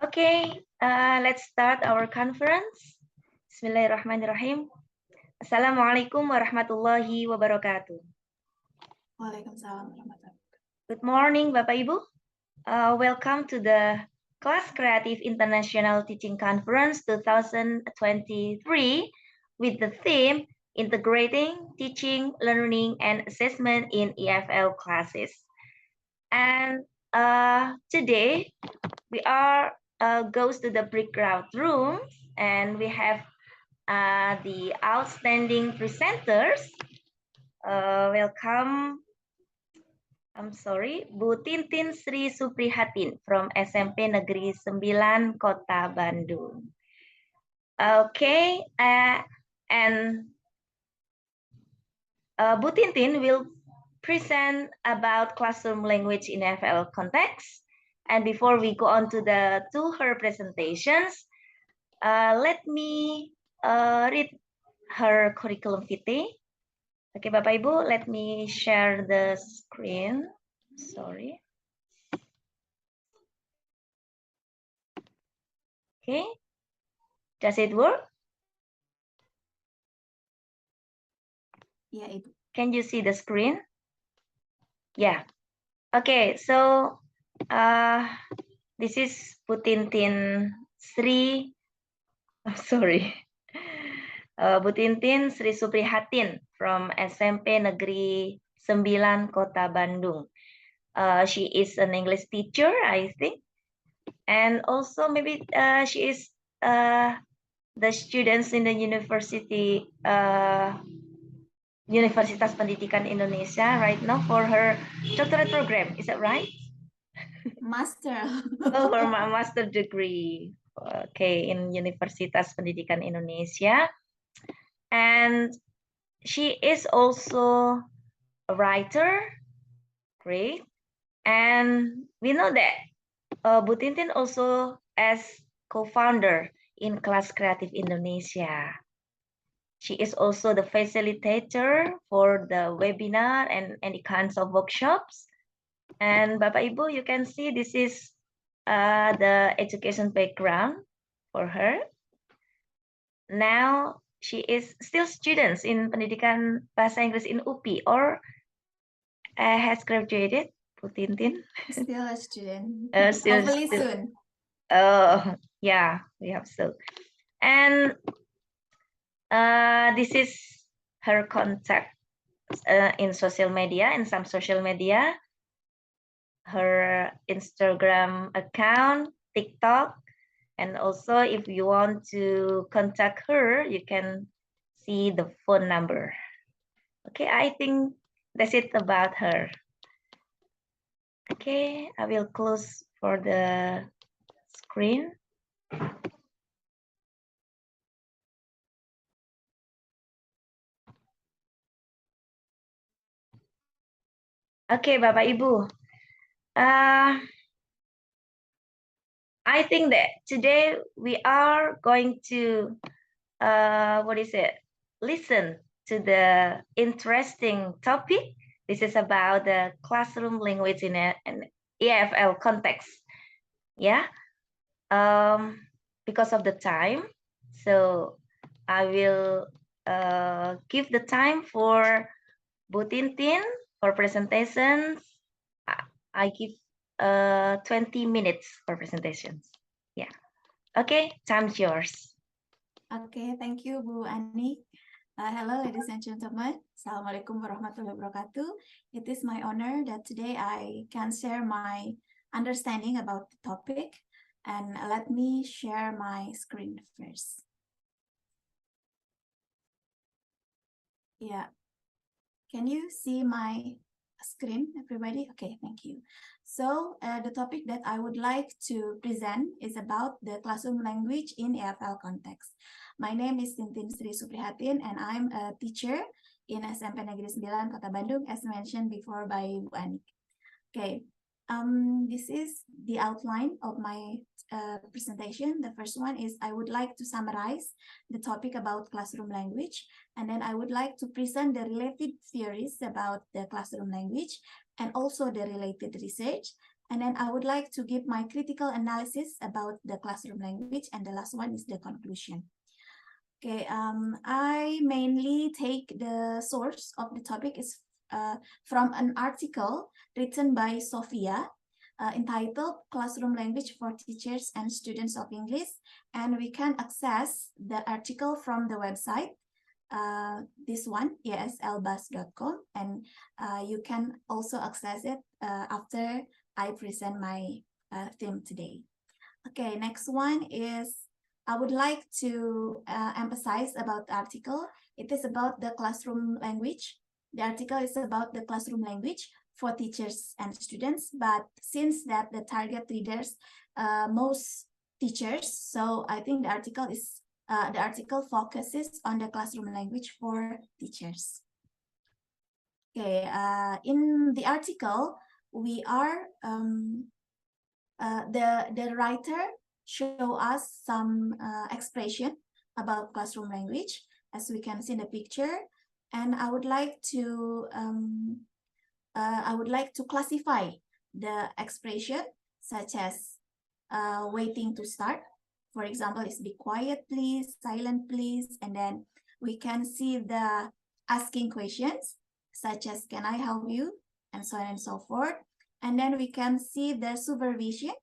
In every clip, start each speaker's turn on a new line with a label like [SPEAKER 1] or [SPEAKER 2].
[SPEAKER 1] Okay, let's start our conference. Bismillahirrahmanirrahim. Assalamualaikum warahmatullahi wabarakatuh.
[SPEAKER 2] Waalaikumsalam warahmatullahi wabarakatuh.
[SPEAKER 1] Good morning, Bapak Ibu. Welcome to the Class Creative International Teaching Conference 2023 with the theme Integrating Teaching, Learning, and Assessment in EFL Classes. And today we are goes to the breakout room, and we have the outstanding presenters. Welcome. I'm sorry, Bu Tintin Sri Suprihatin from SMP Negeri 9 Kota Bandung. Okay, and Bu Tintin will present about classroom language in FL context. And before we go on to her presentations, let me read her curriculum vitae. Okay, Bapak Ibu, let me share the screen. Sorry. Okay, does it work?
[SPEAKER 2] Yeah, Ibu.
[SPEAKER 1] Can you see the screen? Yeah. Okay, so this is Bu Tintin Sri. Oh, sorry. Bu Tintin Sri Suprihatin from SMP Negeri 9 Kota Bandung. She is an English teacher, I think. And also maybe she is the students in the university, Universitas Pendidikan Indonesia right now for her doctorate program. Is that right?
[SPEAKER 2] Master.
[SPEAKER 1] Oh, for my master degree. Okay, in Universitas Pendidikan Indonesia. And she is also a writer. Great. And we know that Bu Tintin also as co-founder in Class Creative Indonesia. She is also the facilitator for the webinar and any kinds of workshops. And Bapak Ibu, you can see this is the education background for her. Now she is still students in Pendidikan Bahasa Inggris in UPI or has graduated, Bu Tintin?
[SPEAKER 2] Still a student.
[SPEAKER 1] Still,
[SPEAKER 2] Hopefully soon.
[SPEAKER 1] Oh, yeah, we hope so. And this is her contact in social media, in some social media, her Instagram account, TikTok, and also if you want to contact her, you can see the phone number. Okay, I think that's it about her. Okay, I will close for the screen. Okay, Bapak Ibu. I think that today we are going to, listen to the interesting topic. This is about the classroom language in an EFL context. Yeah, because of the time. So I will give the time for Bu Tintin for presentations. I give 20 minutes for presentations. Yeah. Okay, time's yours.
[SPEAKER 2] Okay, thank you, Bu Anik. Hello, ladies and gentlemen. Assalamualaikum warahmatullahi wabarakatuh. It is my honor that today I can share my understanding about the topic. And let me share my screen first. Yeah. Can you see my screen, everybody? Okay, thank you. So the topic that I would like to present is about the classroom language in EFL context. My name is Tintin Sri Suprihatin, and I'm a teacher in SMP Negeri 9 Kota Bandung, as mentioned before by Bu Anik. Okay, this is the outline of my presentation. The first one is I would like to summarize the topic about classroom language, and then I would like to present the related theories about the classroom language. and also the related research. And then I would like to give my critical analysis about the classroom language, and the last one is the conclusion. Okay, I mainly take the source of the topic is from an article written by Sophia entitled Classroom Language for Teachers and Students of English. And we can access the article from the website, this one, eslbus.com. And you can also access it after I present my theme today. Okay, next one is I would like to emphasize about the article. It is about the classroom language. The article is about the classroom language for teachers and students, but since that the target readers most teachers, so I think the article focuses on the classroom language for teachers. Okay, in the article we are the writer show us some expression about classroom language, as we can see in the picture, and I would like to classify the expression such as waiting to start. For example, is be quiet please, silent please, and then we can see the asking questions such as can I help you, and so on and so forth. And then we can see the supervision,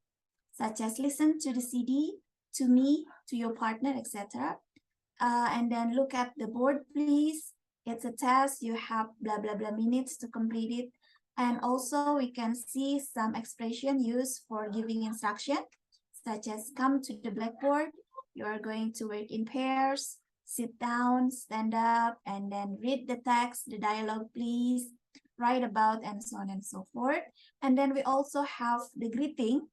[SPEAKER 2] such as listen to the CD, to me, to your partner, etc. And then look at the board, please. It's a test. You have blah, blah, blah minutes to complete it. And also we can see some expression used for giving instruction, such as come to the blackboard. You are going to work in pairs, sit down, stand up, and then read the text, the dialogue, please, write about, and so on and so forth. And then we also have the greeting,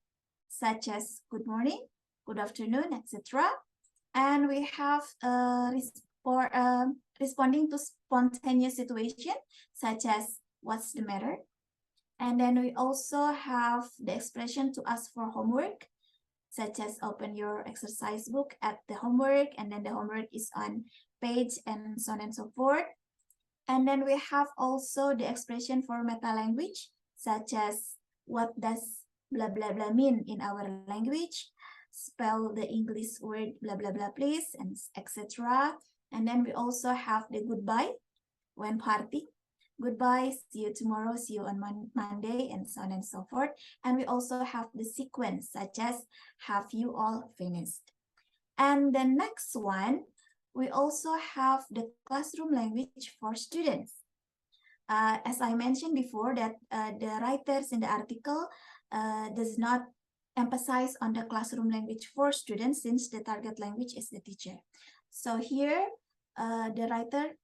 [SPEAKER 2] such as good morning, good afternoon, etc. And we have responding to spontaneous situation, such as what's the matter. And then we also have the expression to ask for homework, such as open your exercise book at the homework, and then the homework is on page, and so on and so forth. And then we have also the expression for meta language, such as what does blah, blah, blah mean in our language, spell the English word blah, blah, blah, please, and etc. And then we also have the goodbye when party. Goodbye, see you tomorrow, see you on Monday, and so on and so forth. And we also have the sequence, such as have you all finished. And the next one, we also have the classroom language for students. As I mentioned before, that the writers in the article does not emphasize on the classroom language for students, since the target language is the teacher. So here, the writer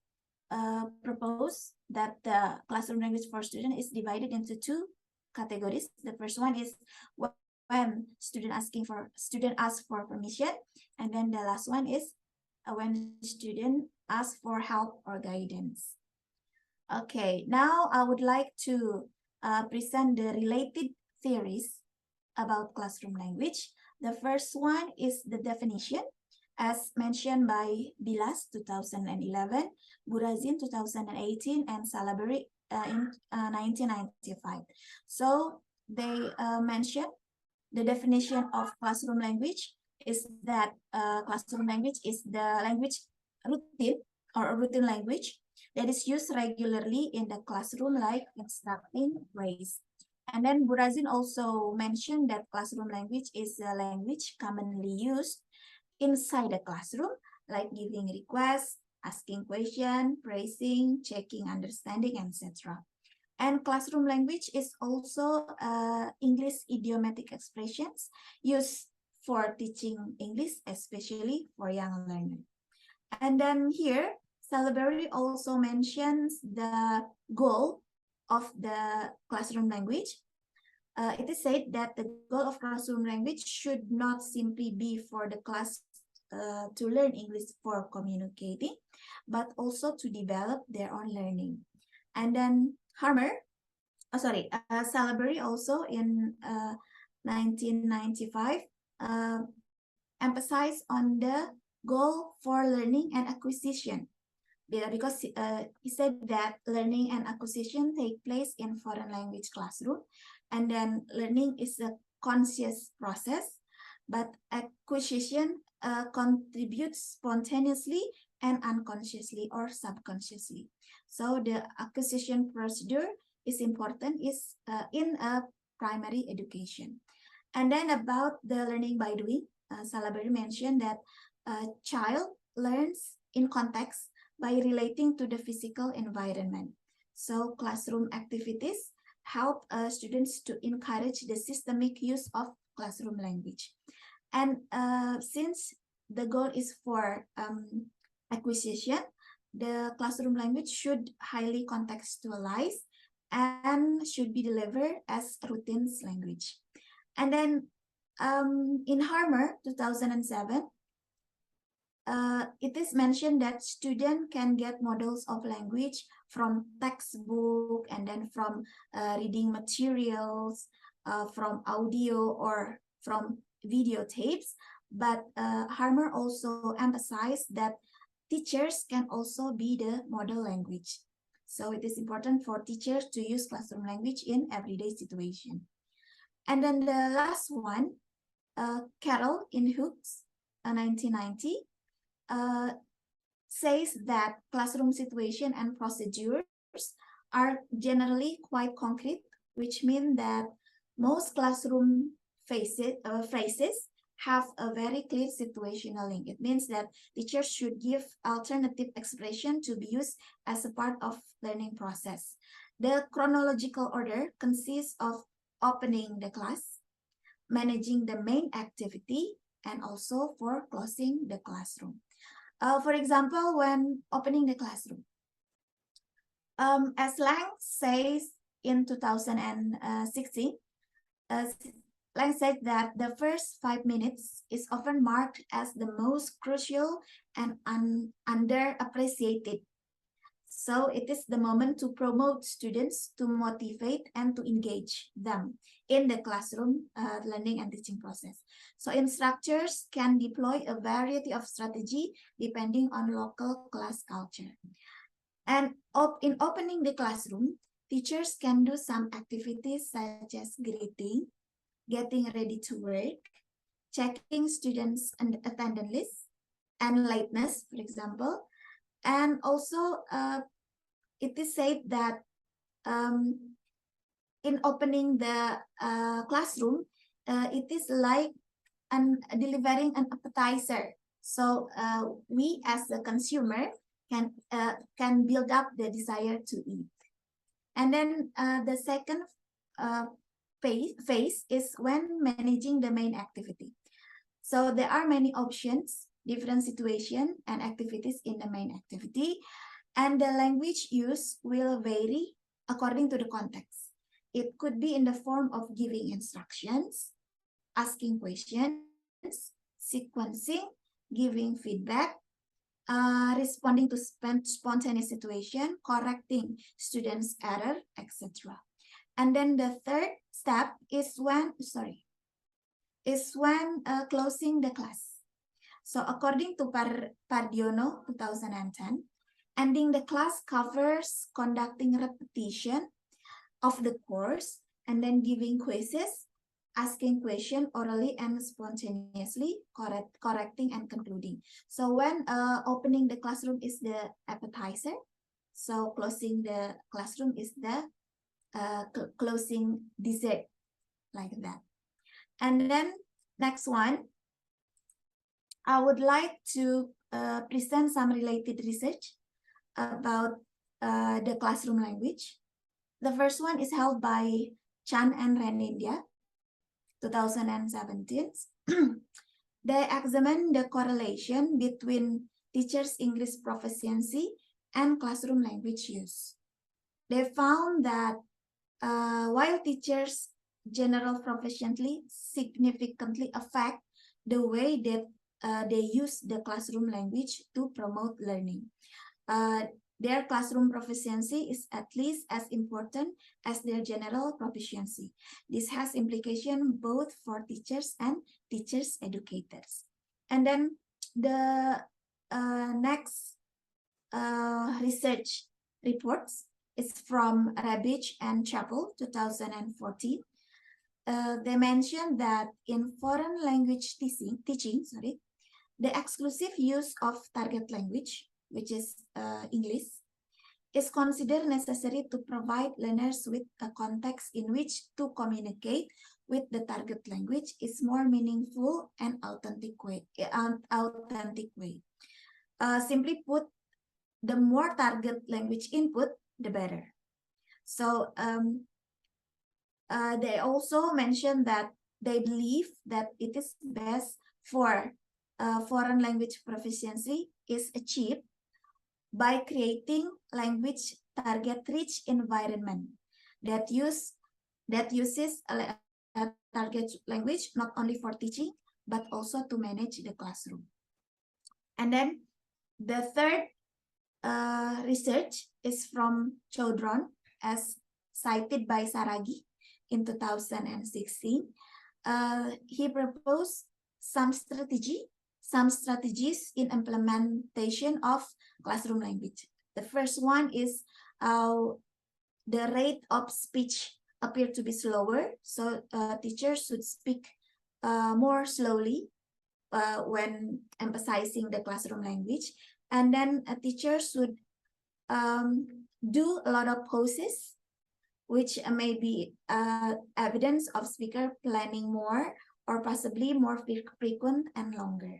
[SPEAKER 2] propose that the classroom language for students is divided into two categories. The first one is when student asks for permission, and then the last one is when student asks for help or guidance. Okay, now I would like to present the related theories about classroom language. The first one is the definition, as mentioned by Bilas 2011, Burazin 2018, and Salaberry in 1995. So they mention the definition of classroom language is that classroom language is the language routine or a routine language that is used regularly in the classroom, like instructing ways. And then Burazin also mentioned that classroom language is a language commonly used inside the classroom, like giving requests, asking questions, praising, checking understanding, etc. And classroom language is also English idiomatic expressions used for teaching English, especially for young learners. And then here, Salaberry also mentions the goal of the classroom language. It is said that the goal of classroom language should not simply be for the class to learn English for communicating, but also to develop their own learning. And then Salaberry also in 1995 emphasized on the goal for learning and acquisition because he said that learning and acquisition take place in foreign language classroom, and then learning is a conscious process, but acquisition contributes spontaneously and unconsciously or subconsciously. So the acquisition procedure is important in a primary education. And then about the learning by doing, Salaberry mentioned that a child learns in context by relating to the physical environment. So classroom activities help students to encourage the systemic use of classroom language. And since the goal is for acquisition, the classroom language should highly contextualize and should be delivered as routines language. And then in Harmer 2007, it is mentioned that students can get models of language from textbook and then from reading materials, from audio or from videotapes. But Harmer also emphasized that teachers can also be the model language. So it is important for teachers to use classroom language in everyday situation. And then the last one, Carroll in Hooks, 1990, says that classroom situation and procedures are generally quite concrete, which means that most classroom phrases have a very clear situational link. It means that teachers should give alternative expression to be used as a part of learning process. The chronological order consists of opening the class, managing the main activity, and also for closing the classroom. For example, when opening the classroom, as Lang says in 2016, Lang said that the first 5 minutes is often marked as the most crucial and underappreciated. So it is the moment to promote students, to motivate and to engage them in the classroom learning and teaching process. So instructors can deploy a variety of strategy depending on local class culture. And in opening the classroom, teachers can do some activities such as greeting, getting ready to work, checking students' and attendance list, and lateness, for example. And also, it is said that in opening the classroom, it is like delivering an appetizer. So we as the consumer can build up the desire to eat. And then the second phase is when managing the main activity. So there are many options, different situations and activities in the main activity, and the language used will vary according to the context. It could be in the form of giving instructions, asking questions, sequencing, giving feedback, responding to spontaneous situation, correcting students' error, etc. And then the third step is when closing the class. So according to Pardiono 2010, ending the class covers conducting repetition of the course and then giving quizzes, asking questions orally and spontaneously, correcting and concluding. So when opening the classroom is the appetizer, so closing the classroom is the closing dessert, like that. And then next one, I would like to present some related research about the classroom language. The first one is held by Chan and Ren India, 2017. They examined the correlation between teachers' English proficiency and classroom language use. They found that while teachers' general proficiency significantly affect the way that they use the classroom language to promote learning. Their classroom proficiency is at least as important as their general proficiency. This has implication both for teachers and teachers educators. And then the next research reports. It's from Rabbich and Chappell, 2014. They mentioned that in foreign language teaching, the exclusive use of target language, which is English, is considered necessary to provide learners with a context in which to communicate with the target language is more meaningful and authentic way. Simply put, the more target language input, the better. So they also mentioned that they believe that it is best for foreign language proficiency is achieved by creating language target-rich environment that uses a target language not only for teaching but also to manage the classroom. And then the third research is from Chaudhron, as cited by Saragi in 2016. He proposed some strategies in implementation of classroom language. The first one is the rate of speech appear to be slower, so teachers should speak more slowly when emphasizing the classroom language. And then a teacher should do a lot of pauses, which may be evidence of speaker planning more or possibly more frequent and longer.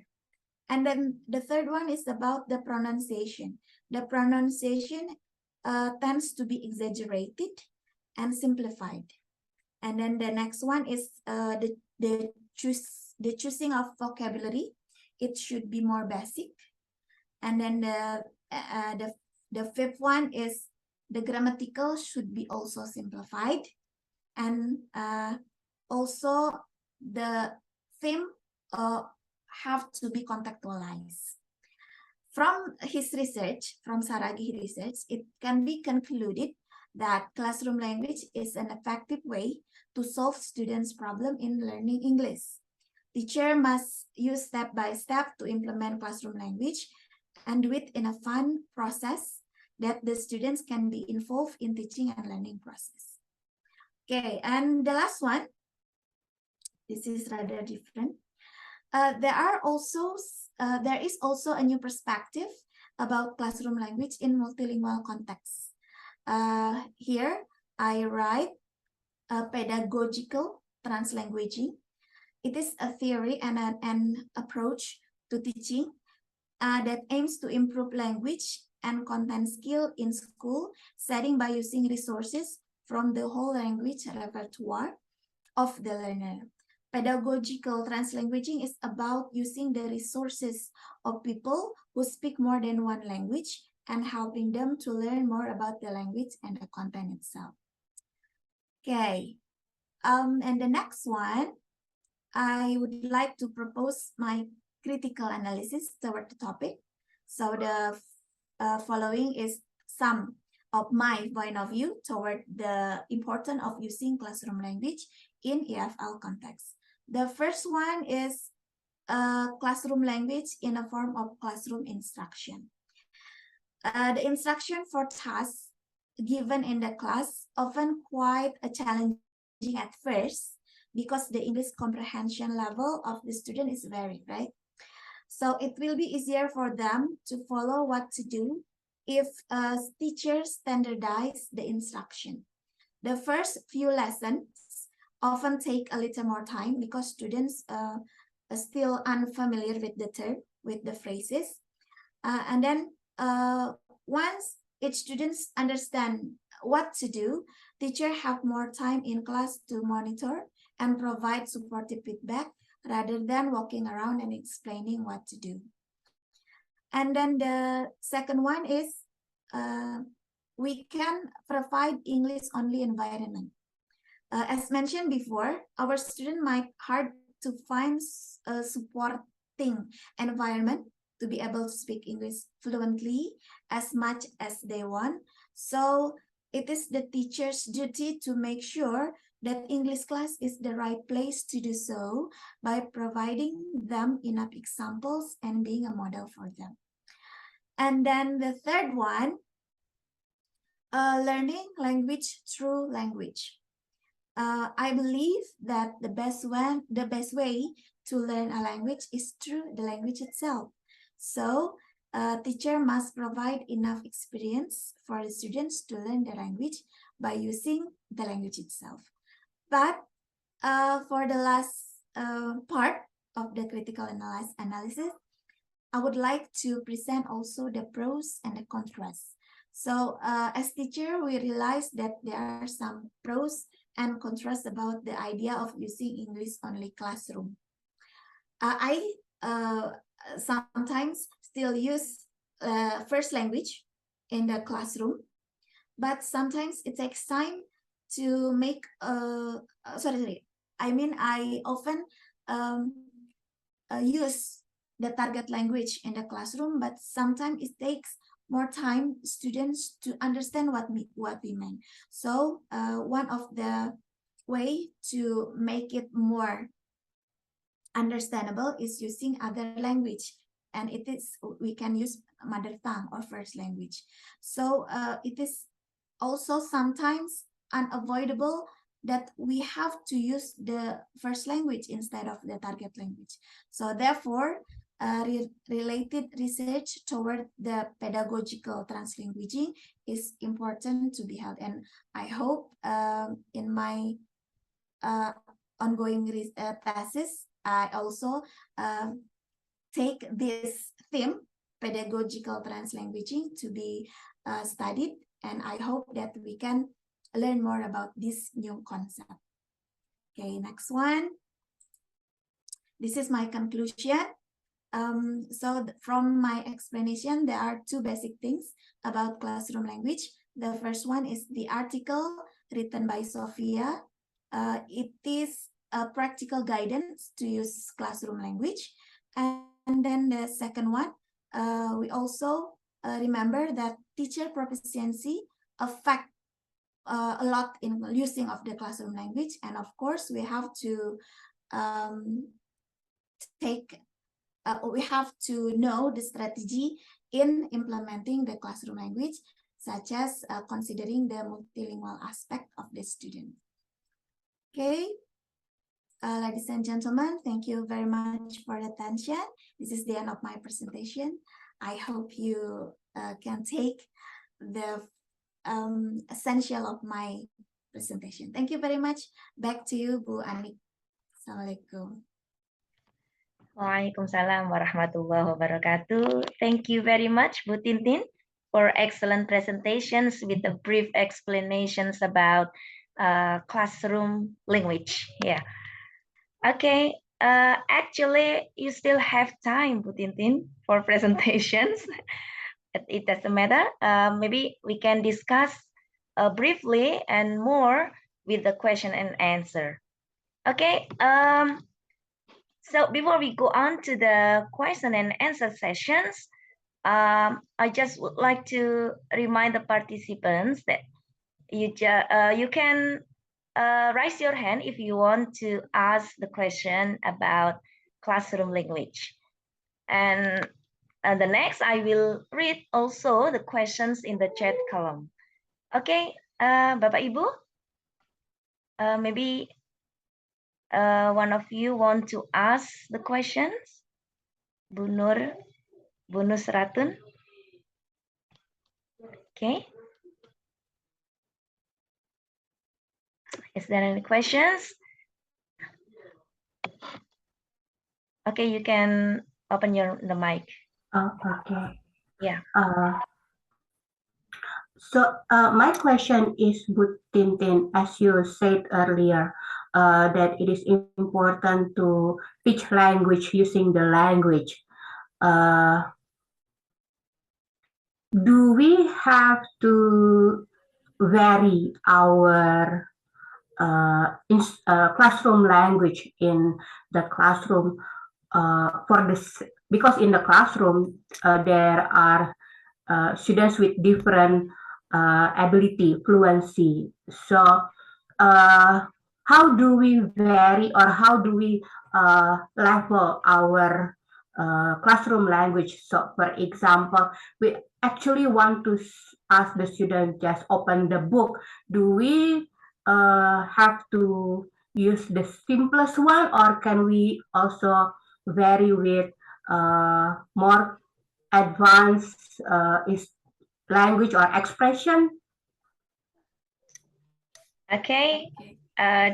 [SPEAKER 2] And then the third one is about the pronunciation. The pronunciation tends to be exaggerated and simplified. And then the next one is the choosing of vocabulary. It should be more basic. And then the fifth one is the grammatical should be also simplified. And also the theme have to be contextualized. From his research, from Saragi research, it can be concluded that classroom language is an effective way to solve students' problem in learning English. Teacher must use step by step to implement classroom language and do it in a fun process that the students can be involved in teaching and learning process. Okay, and the last one, this is rather different. There is also a new perspective about classroom language in multilingual contexts. Here I write pedagogical translanguaging. It is a theory and an approach to teaching that aims to improve language and content skill in school setting by using resources from the whole language repertoire of the learner. Pedagogical translanguaging is about using the resources of people who speak more than one language and helping them to learn more about the language and the content itself. Okay, and the next one, I would like to propose my critical analysis toward the topic. So the following is some of my point of view toward the importance of using classroom language in EFL context. The first one is classroom language in a form of classroom instruction. The instruction for tasks given in the class often quite challenging at first because the English comprehension level of the student is varied, right? So it will be easier for them to follow what to do if teachers standardize the instruction. The first few lessons often take a little more time because students are still unfamiliar with the term, with the phrases. And then once each students understand what to do, teachers have more time in class to monitor and provide supportive feedback rather than walking around and explaining what to do. And then the second one is we can provide English-only environment. As mentioned before, our student might hard to find a supporting environment to be able to speak English fluently as much as they want. So it is the teacher's duty to make sure that English class is the right place to do so by providing them enough examples and being a model for them. And then the third one, learning language through language. I believe that the best way to learn a language is through the language itself. So a teacher must provide enough experience for the students to learn the language by using the language itself. But for the last part of the critical analysis, I would like to present also the pros and the contrasts. So as teacher, we realize that there are some pros and contrasts about the idea of using English only classroom. I sometimes still use first language in the classroom, but sometimes it takes time to make I often use the target language in the classroom, but sometimes it takes more time students to understand what we mean. So one of the way to make it more understandable is using other language, and we can use mother tongue or first language. So it is also sometimes unavoidable that we have to use the first language instead of the target language. So therefore, related research toward the pedagogical translanguaging is important to be held. And I hope in my ongoing thesis, I also take this theme, pedagogical translanguaging, to be studied. And I hope that we can learn more about this new concept. Okay, next one. This is my conclusion. So from my explanation, there are two basic things about classroom language. The first one is the article written by Sophia. It is a practical guidance to use classroom language. And then the second one, we also remember that teacher proficiency affect a lot in using of the classroom language. And of course, we have to we have to know the strategy in implementing the classroom language, such as considering the multilingual aspect of the student. Okay, ladies and gentlemen, thank you very much for your attention. This is the end of my presentation. I hope you can take the essential of my presentation. Thank you very much. Back to you, Bu Anik. Assalamualaikum.
[SPEAKER 1] Waalaikumsalam warahmatullahi wabarakatuh. Thank you very much, Bu Tintin, for excellent presentations with the brief explanations about classroom language. Yeah. Okay. Actually, you still have time, Bu Tintin, for presentations. It doesn't matter. Maybe we can discuss briefly and more with the question and answer. Okay. So before we go on to the question and answer sessions, I just would like to remind the participants that you can raise your hand if you want to ask the question about classroom language. And the next, I will read also the questions in the chat column. Okay, Bapak Ibu, maybe one of you want to ask the questions? Bu Nusratun. Okay. Is there any questions? Okay, you can open the mic.
[SPEAKER 3] Oh, okay.
[SPEAKER 1] Yeah.
[SPEAKER 3] So my question is, Bu Tintin, as you said earlier, that it is important to teach language using the language. Do we have to vary our classroom language in the classroom for this? Because in the classroom there are students with different ability, fluency. So how do we vary, or how do we level our classroom language. So, for example, we actually want to ask the student just open the book. Do we have to use the simplest one, or can we also vary with more advanced is language or expression?
[SPEAKER 1] Okay.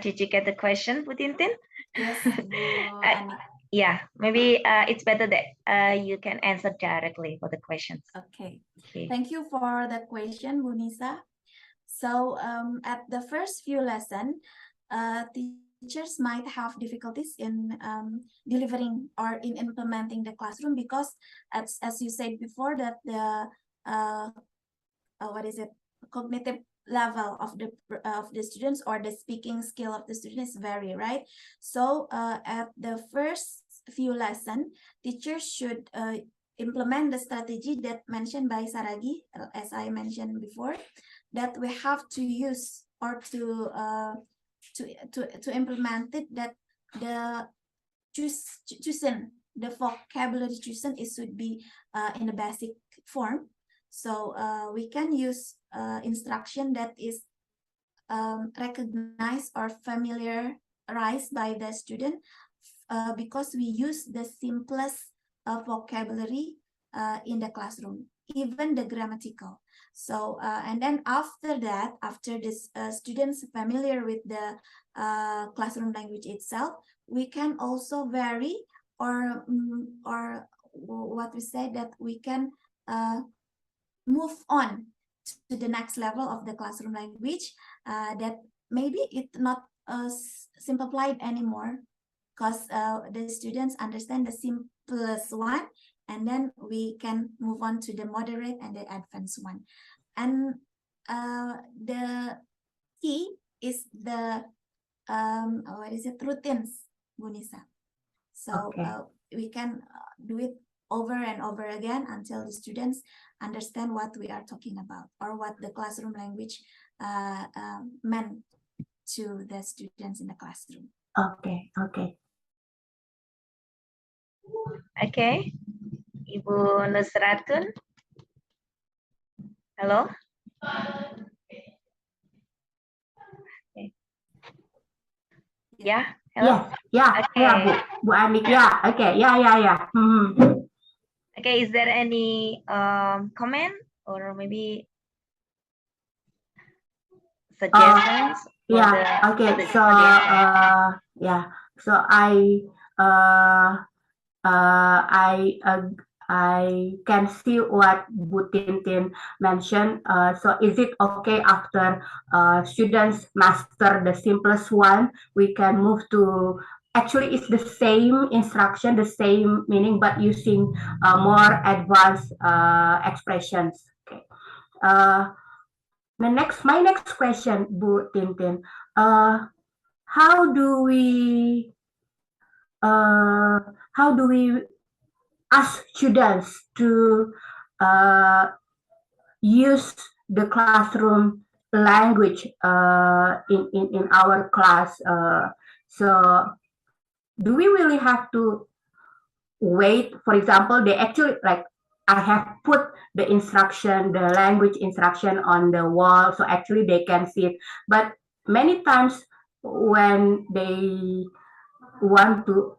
[SPEAKER 1] Did you get the question, Bu Tintin?
[SPEAKER 2] Yes, Bu Anik.
[SPEAKER 1] Yeah, maybe it's better that you can answer directly for the questions.
[SPEAKER 2] Okay.
[SPEAKER 1] Okay.
[SPEAKER 2] Thank you for the question, Bu Nisa. So at the first few lessons, teachers might have difficulties in delivering or in implementing the classroom because, as you said before, that the cognitive level of the students or the speaking skill of the students vary, right? So at the first few lessons, teachers should implement the strategy that mentioned by Saragi, as I mentioned before, that we have to use or to implement it, that the chosen the vocabulary chosen is should be in a basic form. So we can use instruction that is recognized or familiarized by the student because we use the simplest vocabulary in the classroom, even the grammatical. So and then after that, after this students familiar with the classroom language itself, we can also vary or what we say, that we can move on to the next level of the classroom language, that maybe it's not simplified anymore because the students understand the simplest one, and then we can move on to the moderate and the advanced one. And the key is the routines, Bu Nisa. So we can do it over and over again until the students understand what we are talking about or what the classroom language meant to the students in the classroom.
[SPEAKER 3] Okay.
[SPEAKER 1] Okay. Ibu Nusratun. Hello. Okay. Yeah. Hello.
[SPEAKER 3] Yeah.
[SPEAKER 1] Okay.
[SPEAKER 3] Bu Anik. Yeah. Okay. Yeah.
[SPEAKER 1] Okay. Is there any comment or maybe suggestions?
[SPEAKER 3] Okay. So I can see what Bu Tintin mentioned. So is it okay after students master the simplest one, we can move to, actually it's the same instruction, the same meaning, but using more advanced expressions. Okay. My next question, Bu Tintin, how do we ask students to use the classroom language in our class? So do we really have to wait? For example, they actually, like, I have put the instruction, the language instruction on the wall, so actually they can see it. But many times when they want to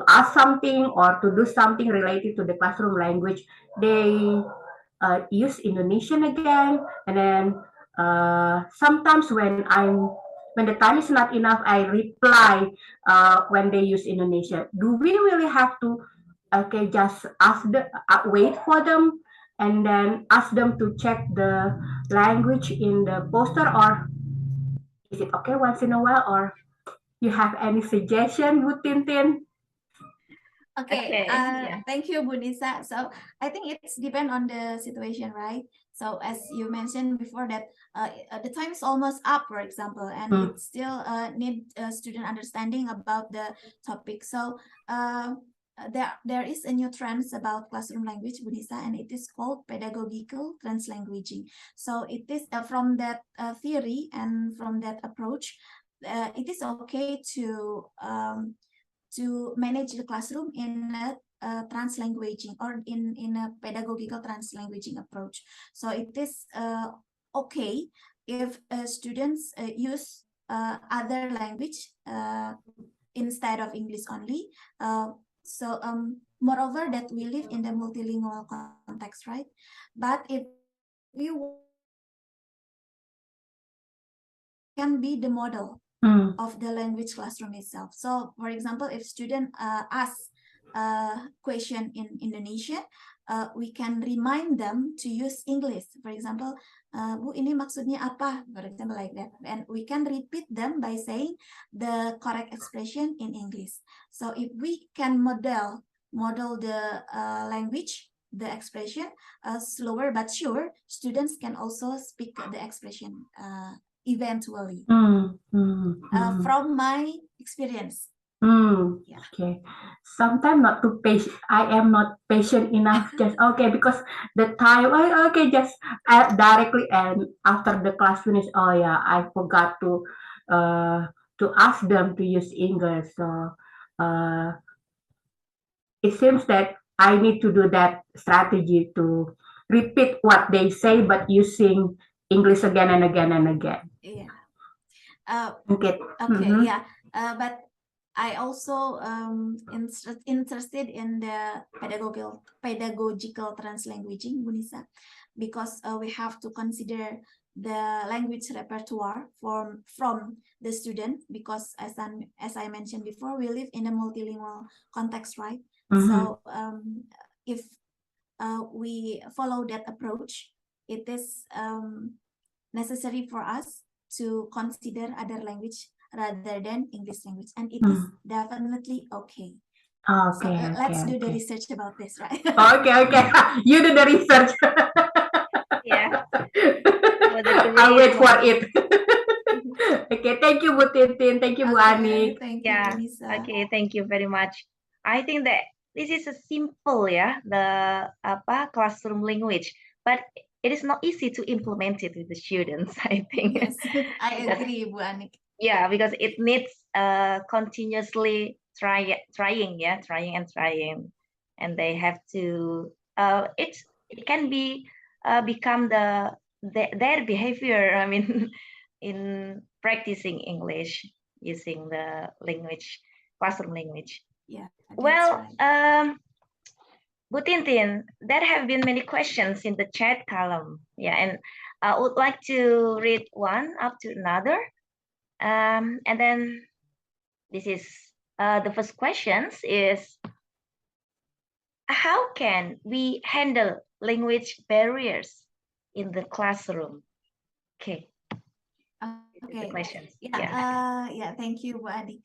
[SPEAKER 3] ask something or to do something related to the classroom language, they use Indonesian again, and then sometimes when the time is not enough, I reply when they use Indonesian. Do we really have to just wait for them and then ask them to check the language in the poster, or is it okay once in a while, or you have any suggestion, Bu Tintin?
[SPEAKER 2] Okay, thank you, Bu Nisa. So I think it's depend on the situation, right? So as you mentioned before that the time is almost up, for example, and it still need student understanding about the topic. So there is a new trend about classroom language, Bu Nisa, and it is called pedagogical translanguaging. So it is from that theory and from that approach, it is okay to to manage the classroom in a translanguaging or in a pedagogical translanguaging approach. So it is okay if students use other language instead of English only. Moreover, that we live in the multilingual context, right? But if we can be the model of the language classroom itself. So, for example, if student asks a question in Indonesian, we can remind them to use English. For example, Bu, ini maksudnya apa? For example, like that. And we can repeat them by saying the correct expression in English. So if we can model the language, the expression, slower but sure, students can also speak the expression eventually. From my experience. Yeah.
[SPEAKER 3] Okay. Sometimes not too patient. I am not patient enough. Just okay because the time. Okay, just directly and after the class finish. Oh yeah, I forgot to ask them to use English. So it seems that I need to do that strategy to repeat what they say, but using English again and again and again.
[SPEAKER 2] Yeah.
[SPEAKER 3] Okay.
[SPEAKER 2] Okay. Yeah. But I also interested in the pedagogical translanguaging, Bunisa, because we have to consider the language repertoire from the student, because as I mentioned before, we live in a multilingual context, right? So if we follow that approach, it is necessary for us to consider other language rather than English language, and it is definitely okay.
[SPEAKER 3] Okay,
[SPEAKER 2] So let's do the
[SPEAKER 3] okay.
[SPEAKER 2] research about this, right?
[SPEAKER 3] Okay. You do the research.
[SPEAKER 1] Yeah.
[SPEAKER 3] I'll wait for it. Okay, thank you, Bu Tintin. Thank you, Bu Anik.
[SPEAKER 2] Thank you,
[SPEAKER 1] Yeah.
[SPEAKER 2] Lisa.
[SPEAKER 1] Okay, thank you very much. I think that this is a simple, the classroom language, but it is not easy to implement it with the students, I think.
[SPEAKER 2] Yes, I agree, Bu Anik.
[SPEAKER 1] Yeah, because it needs continuously trying, and they have to. It can be become their behavior. I mean, in practicing English using the classroom language.
[SPEAKER 2] Yeah.
[SPEAKER 1] Well,
[SPEAKER 2] right.
[SPEAKER 1] Bu Tintin, there have been many questions in the chat column. Yeah, and I would like to read one up to another. And then this is the first questions is, how can we handle language barriers in the classroom? Okay.
[SPEAKER 2] Okay.
[SPEAKER 1] The questions.
[SPEAKER 2] Yeah. Thank you, Bu Anik.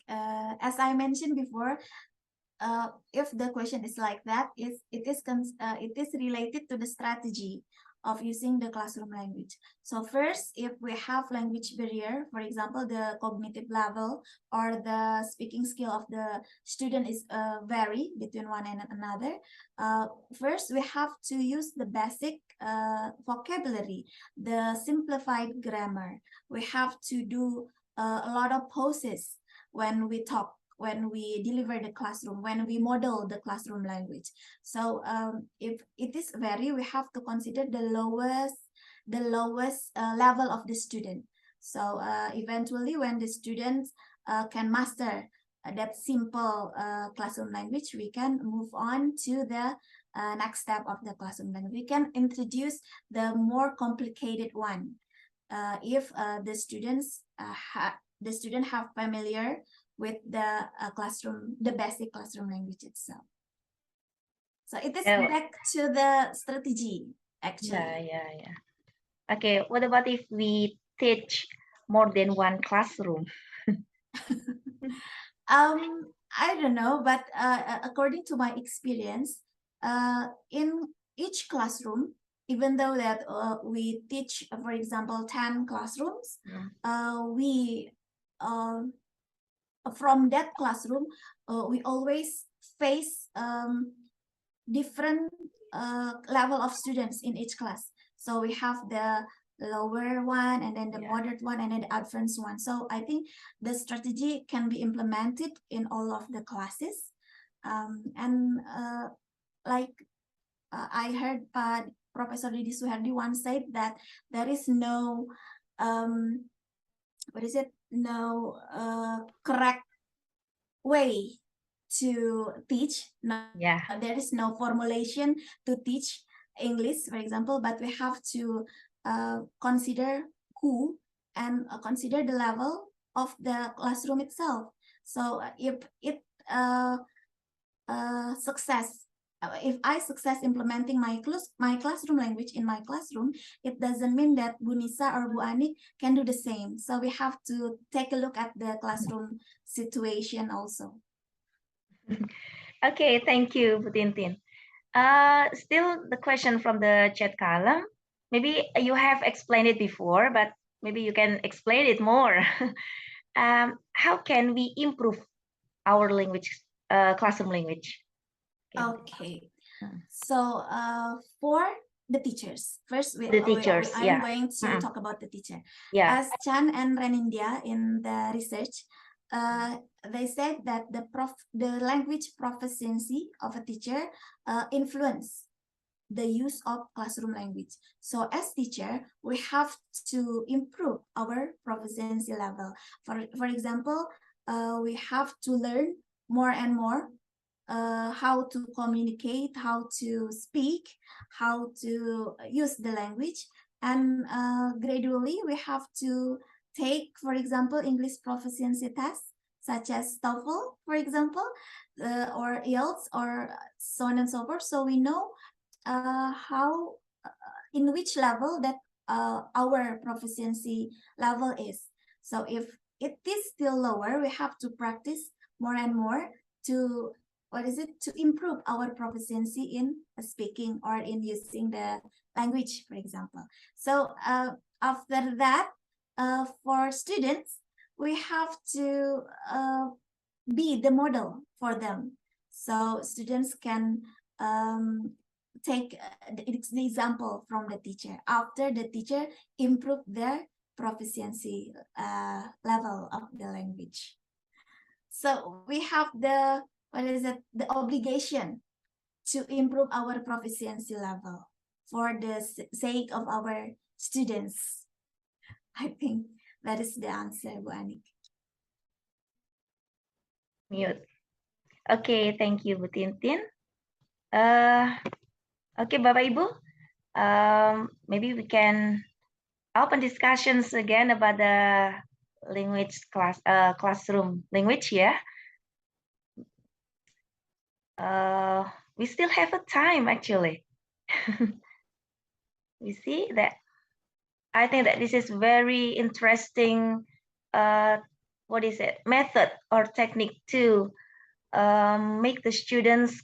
[SPEAKER 2] As I mentioned before, if the question is like that, it is related to the strategy of using the classroom language. So first, if we have language barrier, for example, the cognitive level or the speaking skill of the student is vary between one and another. First, we have to use the basic vocabulary, the simplified grammar. We have to do a lot of pauses when we talk, when we deliver the classroom, when we model the classroom language. So if it is vary, we have to consider the lowest level of the student. So eventually, when the students can master that simple classroom language, we can move on to the next step of the classroom language. We can introduce the more complicated one if the students have familiar with the classroom, the basic classroom language itself. So it is back to the strategy, actually.
[SPEAKER 1] Yeah. Okay, what about if we teach more than one classroom?
[SPEAKER 2] I don't know, but according to my experience, in each classroom, even though that we teach, for example, 10 classrooms, we from that classroom, we always face different level of students in each class. So we have the lower one, and then the
[SPEAKER 1] Yeah.
[SPEAKER 2] moderate one, and then the advanced one. So I think the strategy can be implemented in all of the classes. Like I heard Professor Didi Suherdi once said that there is no no correct way to teach. No,
[SPEAKER 1] Yeah.
[SPEAKER 2] there is no formulation to teach English, for example, but we have to consider who and consider the level of the classroom itself. So if it if I success implementing my classroom language in my classroom, it doesn't mean that Bu Nisa or Bu Anik can do the same. So we have to take a look at the classroom situation also.
[SPEAKER 1] Okay, thank you, Bu Tintin. Still the question from the chat column. Maybe you have explained it before, but maybe you can explain it more. How can we improve our language, classroom language?
[SPEAKER 2] Okay. So for the teachers, first
[SPEAKER 1] yeah.
[SPEAKER 2] I'm going to talk about the teacher.
[SPEAKER 1] Yeah.
[SPEAKER 2] As Chan and Renindia in the research, they said that the language proficiency of a teacher influence the use of classroom language. So as teacher, we have to improve our proficiency level. For example, we have to learn more and more how to communicate, how to speak, how to use the language, and gradually we have to take, for example, English proficiency tests such as TOEFL, for example, or IELTS, or so on and so forth. So we know how, in which level that our proficiency level is. So if it is still lower, we have to practice more and more to to improve our proficiency in speaking or in using the language, for example. So after that, for students, we have to be the model for them. So students can take the example from the teacher. After the teacher improve their proficiency level of the language. So we have the obligation to improve our proficiency level for the sake of our students. I think that is the answer, Bu Anik.
[SPEAKER 1] Mute. Okay, thank you, Bu Tintin. Okay, Bapak Ibu, maybe we can open discussions again about the language classroom language. Yeah. We still have a time actually. You see that? I think that this is very interesting. What is it? Method or technique to make the students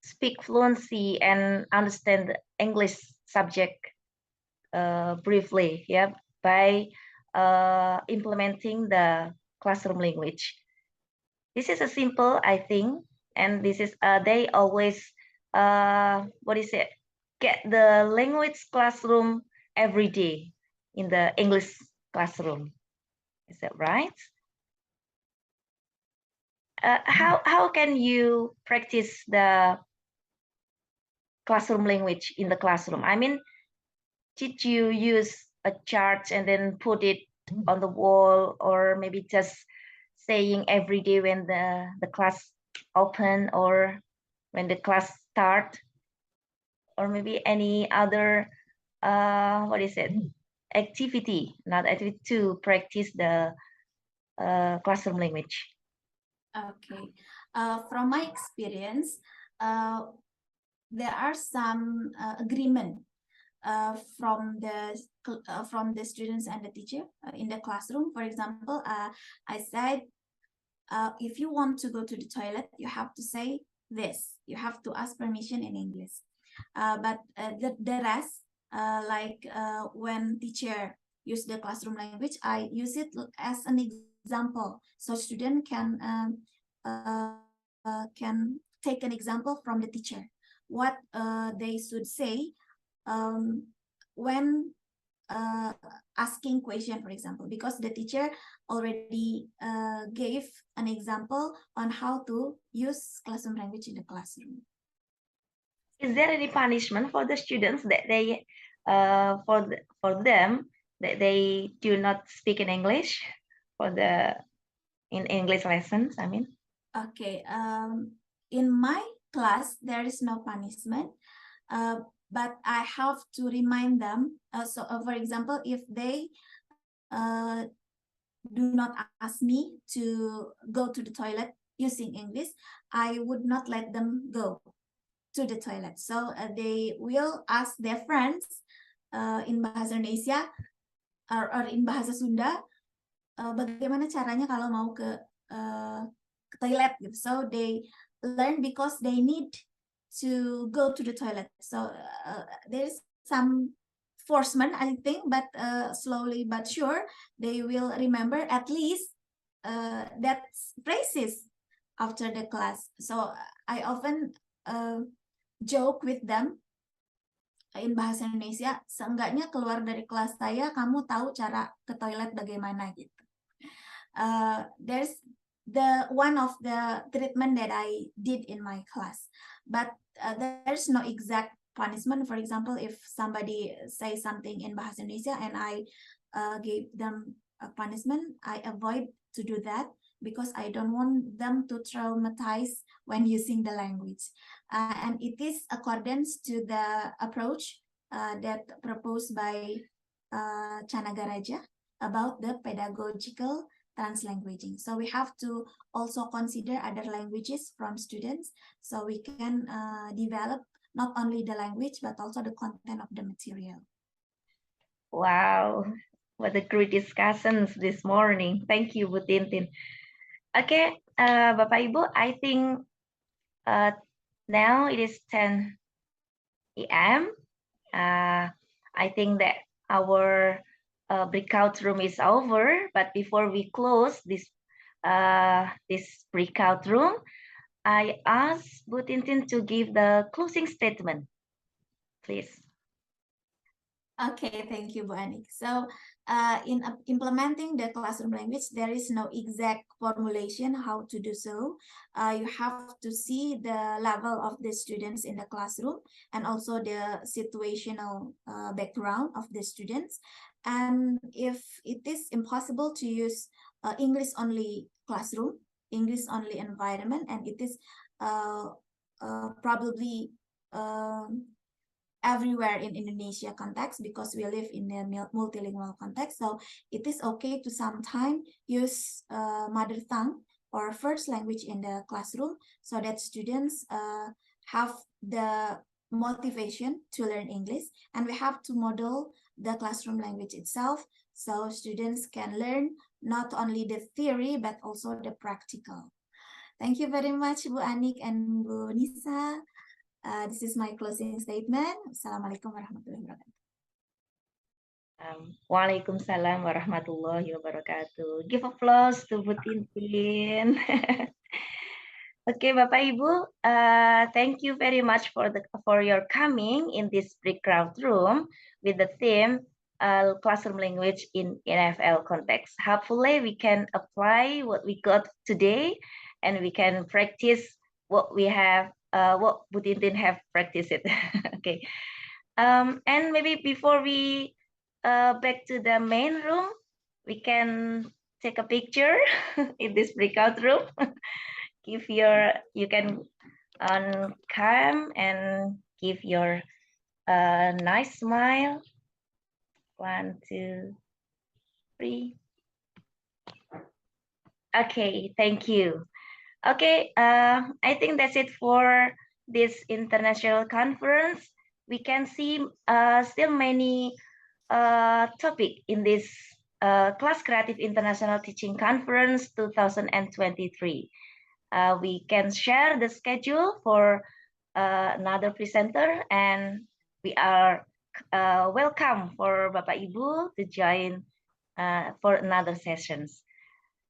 [SPEAKER 1] speak fluency and understand the English subject briefly. Yeah, by implementing the classroom language. This is a simple, I think, and this is they always what is it? Get the language classroom every day in the English classroom. Is that right? How can you practice the classroom language in the classroom? I mean, did you use a chart and then put it on the wall, or maybe just saying every day when the class open or when the class start, or maybe any other what is it, activity, not activity, to practice the classroom language?
[SPEAKER 2] Okay, from my experience, there are some agreement from the students and the teacher in the classroom. For example, I said, if you want to go to the toilet, you have to say this. You have to ask permission in English. But the rest, when teacher use the classroom language, I use it as an example, so student can take an example from the teacher what they should say when asking question, for example, because the teacher already gave an example on how to use classroom language in the classroom.
[SPEAKER 1] Is there any punishment for the students that they for them that they do not speak in English for the in English lessons? I mean.
[SPEAKER 2] Okay. In my class, there is no punishment, but I have to remind them. For example, if they do not ask me to go to the toilet using English, I would not let them go to the toilet. So they will ask their friends in Bahasa Indonesia or in Bahasa Sunda, bagaimana caranya kalau mau ke toilet gitu. So they learn because they need to go to the toilet. So there's some forcement, I think, but slowly but sure they will remember at least that phrases after the class. So I often joke with them in Bahasa Indonesia, seenggaknya keluar dari kelas saya kamu tahu cara ke toilet bagaimana gitu. There's the one of the treatment that I did in my class, but there's no exact punishment. For example, if somebody say something in Bahasa Indonesia and I gave them a punishment, I avoid to do that because I don't want them to traumatize when using the language. And it is accordance to the approach that proposed by Chanagaraja about the pedagogical translanguaging. So we have to also consider other languages from students so we can develop not only the language but also the content of the material.
[SPEAKER 1] Wow, what a great discussions this morning. Thank you, Bu Tintin. Okay, Bapak Ibu, I think now it is 10 a.m. I think that our breakout room is over, but before we close this breakout room, I ask Bu Tintin to give the closing statement, please.
[SPEAKER 2] Okay, thank you, Bu Anik. So in implementing the classroom language, there is no exact formulation how to do so. You have to see the level of the students in the classroom and also the situational background of the students. And if it is impossible to use English-only classroom, English-only environment, and it is probably everywhere in Indonesia context because we live in a multilingual context. So it is okay to sometimes use mother tongue or first language in the classroom so that students have the motivation to learn English. And we have to model the classroom language itself so students can learn not only the theory but also the practical. Thank you very much, Bu Anik and Bu Nisa. This is my closing statement. Assalamualaikum warahmatullahi wabarakatuh.
[SPEAKER 1] Waalaikumsalam warahmatullahi wabarakatuh. Give applause to Bu Tintin. Okay, Bapak Ibu, thank you very much for your coming in this breakout room with the theme classroom language in NFL context. Hopefully, we can apply what we got today, and we can practice what we have. What Bu Tintin have practiced it. Okay, and maybe before we back to the main room, we can take a picture in this breakout room. You can on cam and give your nice smile. 1, 2, 3. Okay, thank you. Okay, I think that's it for this international conference. We can see still many topic in this Class Creative International Teaching Conference 2023. We can share the schedule for another presenter, and we are welcome for Bapak Ibu to join for another sessions.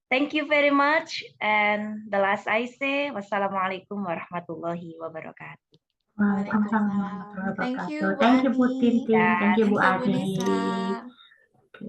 [SPEAKER 1] Thank you very much. And the last I say, wassalamualaikum warahmatullahi wabarakatuh.
[SPEAKER 3] Waalaikumsalam
[SPEAKER 2] Waalaikumsalam.
[SPEAKER 3] warahmatullahi
[SPEAKER 2] Thank you,
[SPEAKER 3] wabarakatuh.
[SPEAKER 2] Bu
[SPEAKER 3] Thank you, Bu
[SPEAKER 2] Ani.
[SPEAKER 3] Tintin.
[SPEAKER 1] Ya,
[SPEAKER 3] Thank you, Bu
[SPEAKER 2] Thank you, Bu
[SPEAKER 3] Adi.
[SPEAKER 2] Nisa.
[SPEAKER 3] Oke.